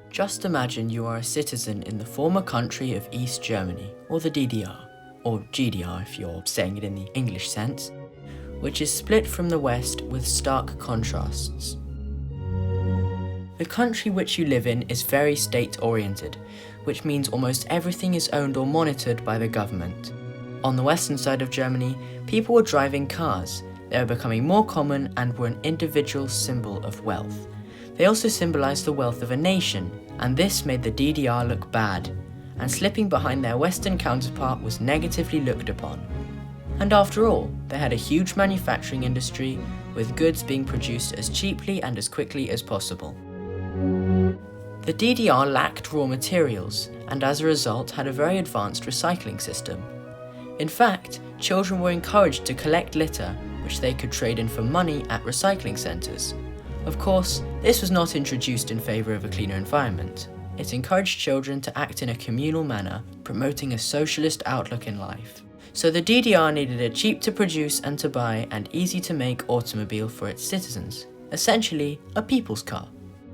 Just imagine you are a citizen in the former country of East Germany, or the DDR, or GDR if you're saying it in the English sense, which is split from the West with stark contrasts. The country which you live in is very state-oriented, which means almost everything is owned or monitored by the government. On the western side of Germany, people were driving cars. They were becoming more common and were an individual symbol of wealth. They also symbolized the wealth of a nation, and this made the DDR look bad, and slipping behind their western counterpart was negatively looked upon. And after all, they had a huge manufacturing industry, with goods being produced as cheaply and as quickly as possible. The DDR lacked raw materials, and as a result had a very advanced recycling system. In fact, children were encouraged to collect litter, which they could trade in for money at recycling centres. Of course, this was not introduced in favour of a cleaner environment. It encouraged children to act in a communal manner, promoting a socialist outlook in life. So the DDR needed a cheap to produce and to buy and easy to make automobile for its citizens, essentially a people's car.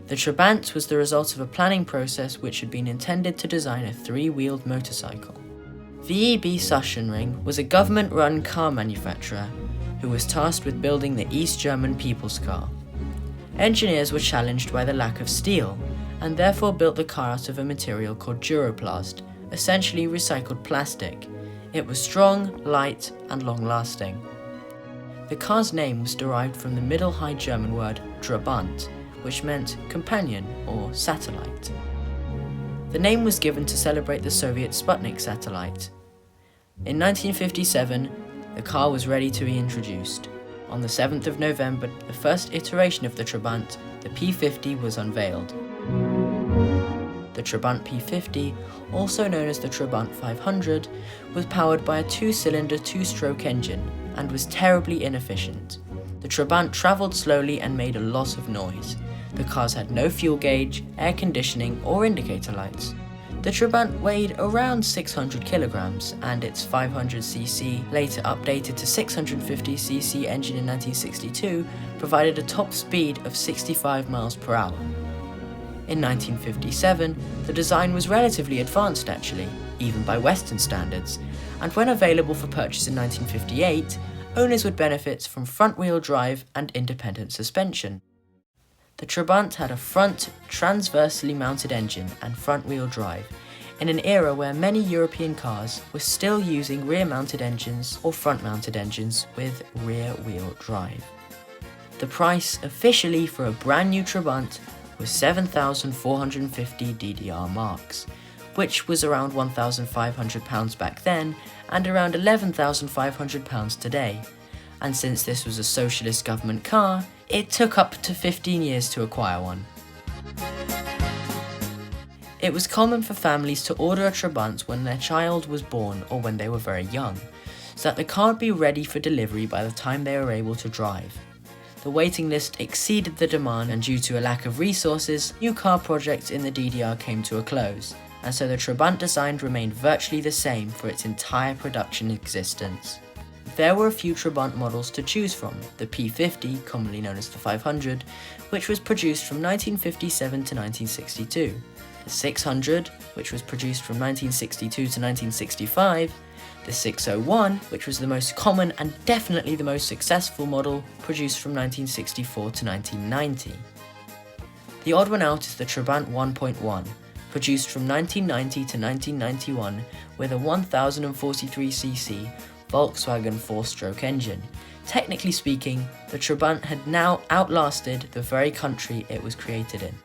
The TRABANT was the result of a planning process which had been intended to design a three-wheeled motorcycle. VEB Sachsenring was a government-run car manufacturer who was tasked with building the East German people's car. Engineers were challenged by the lack of steel, and therefore built the car out of a material called Duroplast, essentially recycled plastic. It was strong, light, and long-lasting. The car's name was derived from the Middle High German word TRABANT, which meant companion or satellite. The name was given to celebrate the Soviet Sputnik satellite. In 1957, the car was ready to be introduced. On the 7th of November, the first iteration of the TRABANT, the P50, was unveiled. The TRABANT P50, also known as the TRABANT 500, was powered by a two-cylinder, two-stroke engine and was terribly inefficient. The TRABANT travelled slowly and made a lot of noise. The cars had no fuel gauge, air conditioning, or indicator lights. The TRABANT weighed around 600 kilograms, and its 500cc, later updated to 650cc engine in 1962, provided a top speed of 65 miles per hour. In 1957, the design was relatively advanced actually, even by Western standards, and when available for purchase in 1958, owners would benefit from front-wheel drive and independent suspension. The TRABANT had a front, transversely mounted engine and front-wheel drive, in an era where many European cars were still using rear-mounted engines or front-mounted engines with rear-wheel drive. The price officially for a brand new TRABANT was 7,450 DDR marks, which was around £1,500 back then and around £11,500 today. And since this was a socialist government car, it took up to 15 years to acquire one. It was common for families to order a TRABANT when their child was born or when they were very young, so that the car would be ready for delivery by the time they were able to drive. The waiting list exceeded the demand, and due to a lack of resources, new car projects in the DDR came to a close, and so the TRABANT design remained virtually the same for its entire production existence. There were a few TRABANT models to choose from: the P50, commonly known as the 500, which was produced from 1957 to 1962, the 600, which was produced from 1962 to 1965, the 601, which was the most common and definitely the most successful model, produced from 1964 to 1990. The odd one out is the TRABANT 1.1, produced from 1990 to 1991 with a 1043cc Volkswagen 4-stroke engine. Technically speaking, the TRABANT had now outlasted the very country it was created in.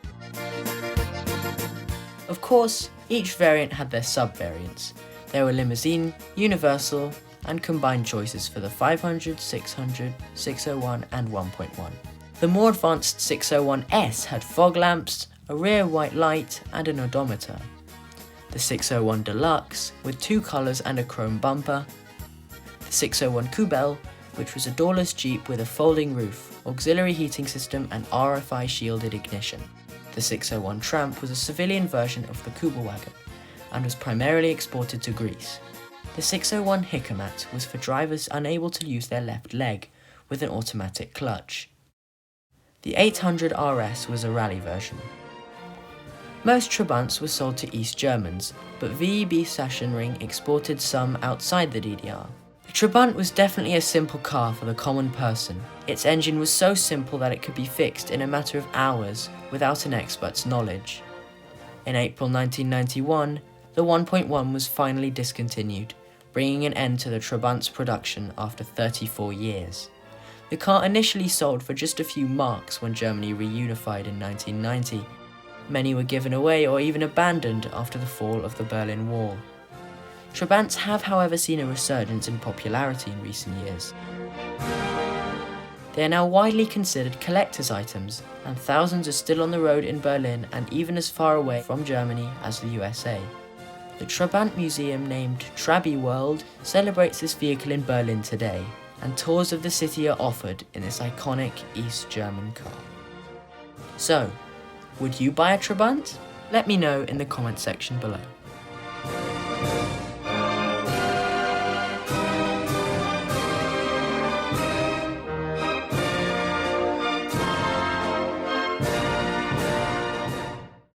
Of course, each variant had their sub-variants. There were limousine, universal, and combined choices for the 500, 600, 601, and 1.1. The more advanced 601S had fog lamps, a rear white light, and an odometer. The 601 Deluxe, with two colours and a chrome bumper. The 601 Kubel, which was a doorless Jeep with a folding roof, auxiliary heating system, and RFI shielded ignition. The 601 Tramp was a civilian version of the Kubelwagen, and was primarily exported to Greece. The 601 Hikamat was for drivers unable to use their left leg, with an automatic clutch. The 800 RS was a rally version. Most Trabants were sold to East Germans, but VEB Sachsenring exported some outside the DDR. The Trabant was definitely a simple car for the common person. Its engine was so simple that it could be fixed in a matter of hours without an expert's knowledge. In April 1991, the 1.1 was finally discontinued, bringing an end to the Trabant's production after 34 years. The car initially sold for just a few marks when Germany reunified in 1990. Many were given away or even abandoned after the fall of the Berlin Wall. Trabants have, however, seen a resurgence in popularity in recent years. They are now widely considered collector's items, and thousands are still on the road in Berlin and even as far away from Germany as the USA. The Trabant museum, named Trabi World, celebrates this vehicle in Berlin today, and tours of the city are offered in this iconic East German car. So, would you buy a Trabant? Let me know in the comment section below.